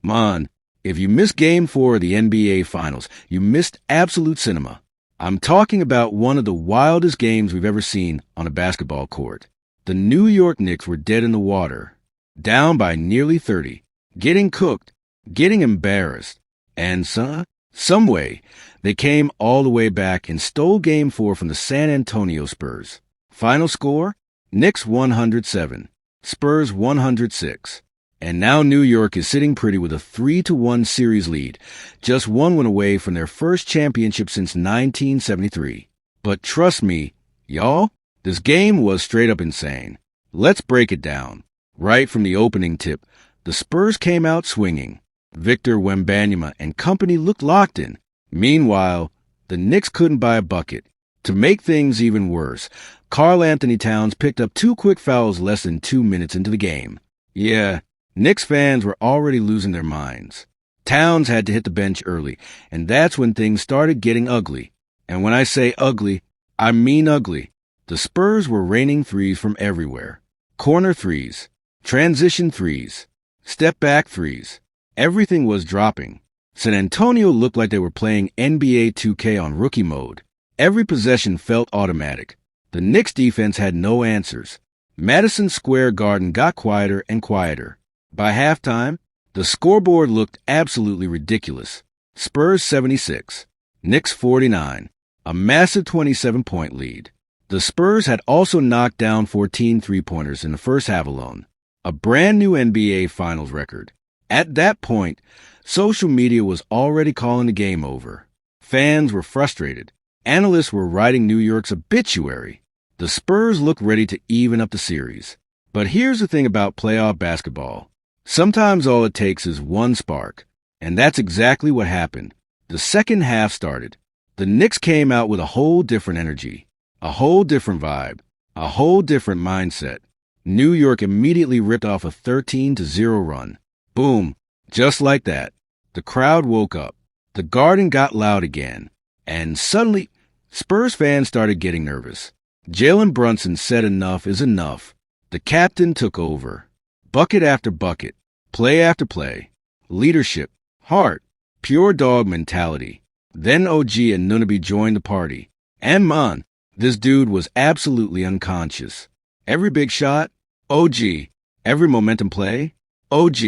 Man, if you missed Game 4 of the NBA Finals, you missed absolute cinema. I'm talking about one of the wildest games we've ever seen on a basketball court. The New York Knicks were dead in the water, down by nearly 30, getting cooked, getting embarrassed, and some way, they came all the way back and stole Game 4 from the San Antonio Spurs. Final score? Knicks 107, Spurs 106. And now New York is sitting pretty with a 3-1 series lead, just one win away from their first championship since 1973. But trust me, y'all, this game was straight up insane. Let's break it down. Right from the opening tip, the Spurs came out swinging. Victor Wembanyama and company looked locked in. Meanwhile, the Knicks couldn't buy a bucket. To make things even worse, Karl-Anthony Towns picked up 2 quick fouls less than 2 minutes into the game. Yeah, Knicks fans were already losing their minds. Towns had to hit the bench early, and that's when things started getting ugly. And when I say ugly, I mean ugly. The Spurs were raining threes from everywhere. Corner threes, transition threes, step-back threes. Everything was dropping. San Antonio looked like they were playing NBA 2K on rookie mode. Every possession felt automatic. The Knicks defense had no answers. Madison Square Garden got quieter and quieter. By halftime, the scoreboard looked absolutely ridiculous. Spurs 76, Knicks 49, a massive 27-point lead. The Spurs had also knocked down 14 three-pointers in the first half alone, a brand new NBA Finals record. At that point, social media was already calling the game over. Fans were frustrated. Analysts were writing New York's obituary. The Spurs looked ready to even up the series. But here's the thing about playoff basketball. Sometimes all it takes is one spark, and that's exactly what happened. The second half started. The Knicks came out with a whole different energy, a whole different vibe, a whole different mindset. New York immediately ripped off a 13-0 run. Boom, just like that. The crowd woke up. The Garden got loud again. And suddenly, Spurs fans started getting nervous. Jalen Brunson said enough is enough. The captain took over. Bucket after bucket, play after play, leadership, heart, pure dog mentality. Then OG and Anunoby joined the party. And man, this dude was absolutely unconscious. Every big shot, OG. Every momentum play, OG.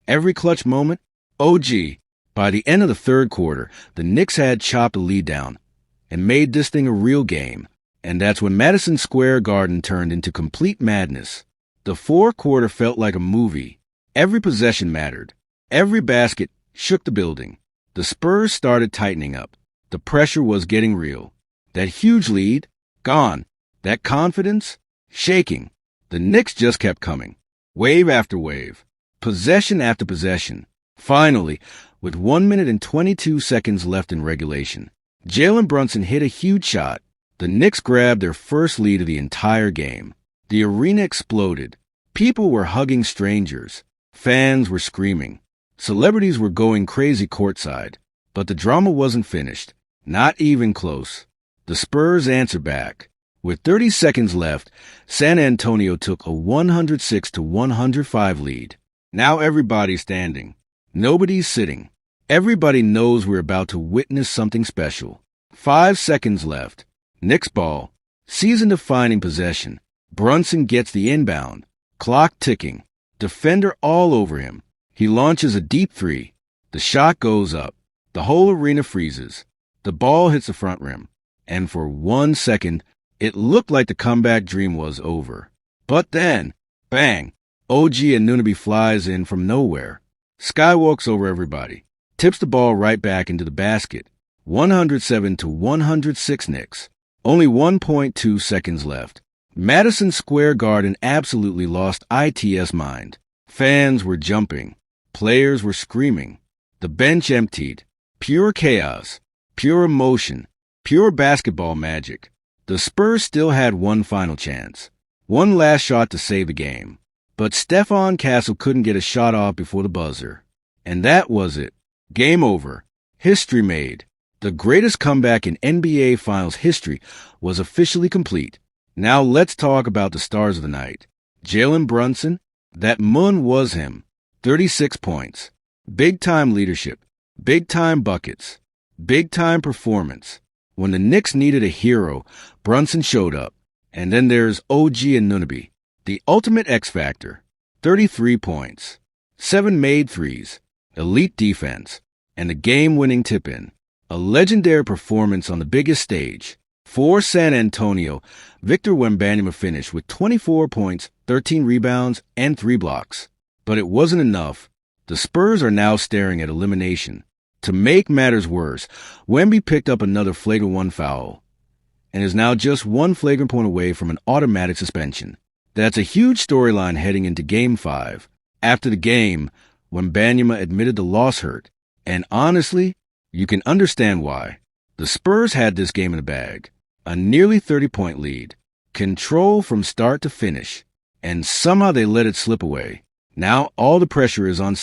Every clutch moment, OG. By the end of the third quarter, the Knicks had chopped the lead down and made this thing a real game. And that's when Madison Square Garden turned into complete madness. The fourth quarter felt like a movie. Every possession mattered. Every basket shook the building. The Spurs started tightening up. The pressure was getting real. That huge lead, gone. That confidence, shaking. The Knicks just kept coming. Wave after wave. Possession after possession. Finally, with 1 minute and 22 seconds left in regulation, Jalen Brunson hit a huge shot. The Knicks grabbed their first lead of the entire game. The arena exploded. People were hugging strangers. Fans were screaming. Celebrities were going crazy courtside. But the drama wasn't finished. Not even close. The Spurs answered back. With 30 seconds left, San Antonio took a 106-105 lead. Now everybody's standing. Nobody's sitting. Everybody knows we're about to witness something special. 5 seconds left. Knicks ball. Season-defining possession. Brunson gets the inbound. Clock ticking. Defender all over him. He launches a deep three. The shot goes up. The whole arena freezes. The ball hits the front rim. And for 1 second, it looked like the comeback dream was over. But then, bang, OG and Anunoby flies in from nowhere. Skywalks over everybody. Tips the ball right back into the basket. 107-106 Knicks. Only 1.2 seconds left. Madison Square Garden absolutely lost its mind. Fans were jumping. Players were screaming. The bench emptied. Pure chaos. Pure emotion. Pure basketball magic. The Spurs still had one final chance. One last shot to save the game. But Stephon Castle couldn't get a shot off before the buzzer. And that was it. Game over. History made. The greatest comeback in NBA Finals history was officially complete. Now let's talk about the stars of the night. Jalen Brunson, that mun was him. 36 points. Big-time leadership, big-time buckets, big-time performance. When the Knicks needed a hero, Brunson showed up. And then there's OG Anunoby, the ultimate X factor. 33 points, 7 made threes, elite defense, and a game-winning tip-in. A legendary performance on the biggest stage. For San Antonio, Victor Wembanyama finished with 24 points, 13 rebounds, and 3 blocks. But it wasn't enough. The Spurs are now staring at elimination. To make matters worse, Wemby picked up another flagrant 1 foul and is now just 1 flagrant point away from an automatic suspension. That's a huge storyline heading into Game 5. After the game, Wembanyama admitted the loss hurt, and honestly, you can understand why. The Spurs had this game in the bag. A nearly 30-point lead, control from start to finish, and somehow they let it slip away. Now all the pressure is on